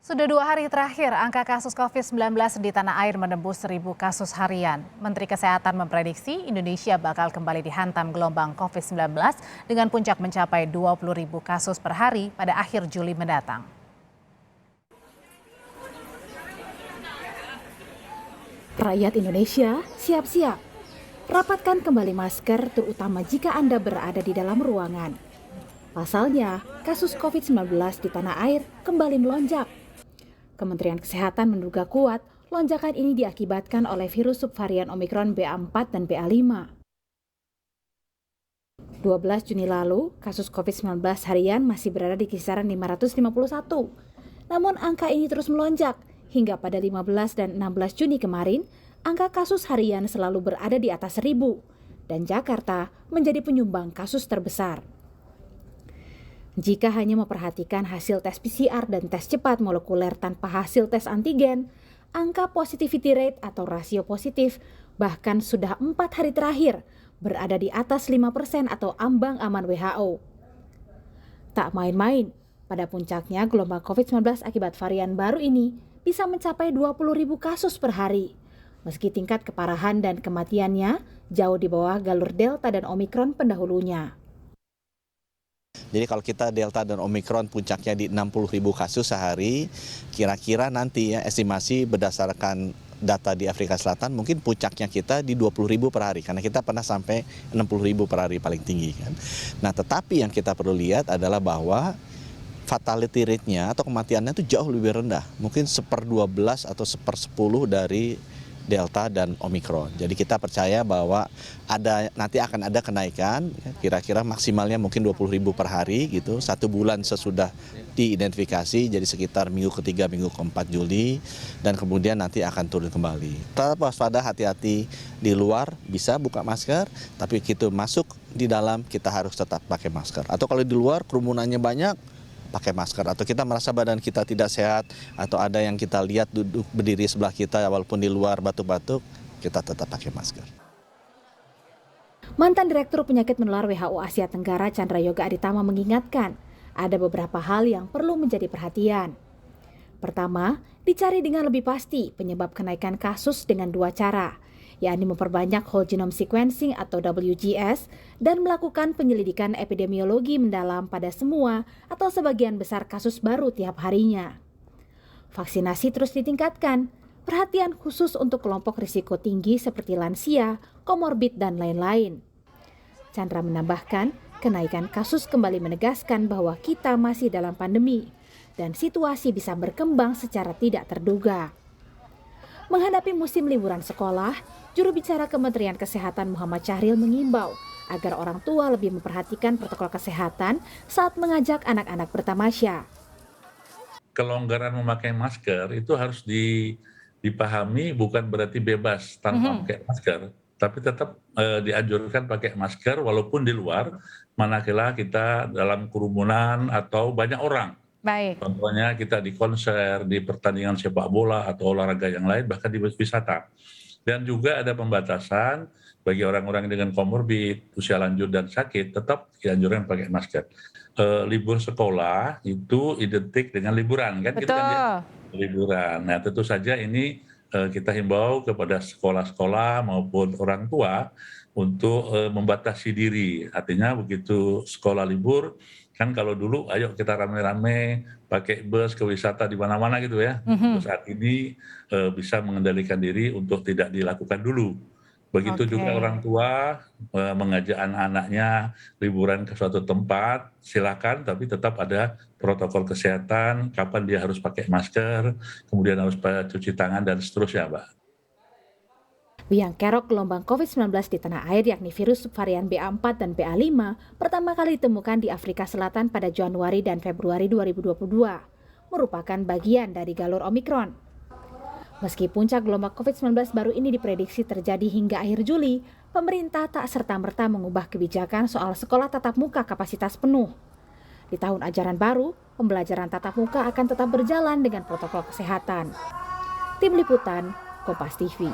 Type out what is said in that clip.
Sudah 2 hari terakhir, angka kasus COVID-19 di tanah air menembus 1.000 kasus harian. Menteri Kesehatan memprediksi Indonesia bakal kembali dihantam gelombang COVID-19 dengan puncak mencapai 20.000 kasus per hari pada akhir Juli mendatang. Rakyat Indonesia, siap-siap. Rapatkan kembali masker, terutama jika Anda berada di dalam ruangan. Pasalnya, kasus COVID-19 di tanah air kembali melonjak. Kementerian Kesehatan menduga kuat lonjakan ini diakibatkan oleh virus subvarian Omikron BA4 dan BA5. 12 Juni lalu, kasus COVID-19 harian masih berada di kisaran 551. Namun angka ini terus melonjak hingga pada 15 dan 16 Juni kemarin, angka kasus harian selalu berada di atas 1.000 dan Jakarta menjadi penyumbang kasus terbesar. Jika hanya memperhatikan hasil tes PCR dan tes cepat molekuler tanpa hasil tes antigen, angka positivity rate atau rasio positif bahkan sudah 4 hari terakhir berada di atas 5% atau ambang aman WHO. Tak main-main, pada puncaknya gelombang COVID-19 akibat varian baru ini bisa mencapai 20.000 kasus per hari. Meski tingkat keparahan dan kematiannya jauh di bawah galur Delta dan Omikron pendahulunya. Jadi kalau kita Delta dan Omikron puncaknya di 60.000 kasus sehari, kira-kira nanti ya estimasi berdasarkan data di Afrika Selatan mungkin puncaknya kita di 20.000 per hari. Karena kita pernah sampai 60.000 per hari paling tinggi kan. Nah tetapi yang kita perlu lihat adalah bahwa fatality rate-nya atau kematiannya itu jauh lebih rendah. Mungkin 1/12 atau 1/10 dari Delta dan Omikron. Jadi kita percaya bahwa nanti akan ada kenaikan, kira-kira maksimalnya mungkin 20.000 per hari gitu, 1 bulan sesudah diidentifikasi, jadi sekitar minggu ketiga, minggu keempat Juli, dan kemudian nanti akan turun kembali. Tetap waspada, hati-hati di luar, bisa buka masker, tapi kita masuk di dalam kita harus tetap pakai masker. Atau kalau di luar kerumunannya banyak, pakai masker, atau kita merasa badan kita tidak sehat, atau ada yang kita lihat duduk berdiri sebelah kita walaupun di luar batuk-batuk, kita tetap pakai masker. Mantan Direktur Penyakit Menular WHO Asia Tenggara Chandra Yoga Aditama mengingatkan, ada beberapa hal yang perlu menjadi perhatian. Pertama, dicari dengan lebih pasti penyebab kenaikan kasus dengan 2 cara, yakni memperbanyak whole genome sequencing atau WGS dan melakukan penyelidikan epidemiologi mendalam pada semua atau sebagian besar kasus baru tiap harinya. Vaksinasi terus ditingkatkan, perhatian khusus untuk kelompok risiko tinggi seperti lansia, komorbid, dan lain-lain. Chandra menambahkan, kenaikan kasus kembali menegaskan bahwa kita masih dalam pandemi dan situasi bisa berkembang secara tidak terduga. Menghadapi musim liburan sekolah, juru bicara Kementerian Kesehatan Muhammad Syahril mengimbau agar orang tua lebih memperhatikan protokol kesehatan saat mengajak anak-anak bertamasya. Kelonggaran memakai masker itu harus dipahami bukan berarti bebas tanpa pakai masker, tapi tetap dianjurkan pakai masker walaupun di luar, manakala kita dalam kerumunan atau banyak orang. Baik. Contohnya kita di konser, di pertandingan sepak bola atau olahraga yang lain, bahkan di wisata. Dan juga ada pembatasan bagi orang-orang dengan komorbid, usia lanjut dan sakit, tetap dianjurkan pakai masker. Libur sekolah itu identik dengan liburan, kan? Betul. Kita kan liburan. Nah tentu saja ini kita himbau kepada sekolah-sekolah maupun orang tua untuk membatasi diri. Artinya begitu sekolah libur, kan kalau dulu ayo kita rame-rame pakai bus ke wisata di mana-mana gitu ya. Saat ini bisa mengendalikan diri untuk tidak dilakukan dulu. Begitu juga orang tua mengajak anak-anaknya liburan ke suatu tempat, silakan, tapi tetap ada protokol kesehatan, kapan dia harus pakai masker, kemudian harus cuci tangan dan seterusnya, Mbak. Biang kerok gelombang COVID-19 di tanah air yakni virus subvarian BA4 dan BA5 pertama kali ditemukan di Afrika Selatan pada Januari dan Februari 2022, merupakan bagian dari galur Omikron. Meski puncak gelombang COVID-19 baru ini diprediksi terjadi hingga akhir Juli, pemerintah tak serta-merta mengubah kebijakan soal sekolah tatap muka kapasitas penuh. Di tahun ajaran baru, pembelajaran tatap muka akan tetap berjalan dengan protokol kesehatan. Tim Liputan, Kompas TV.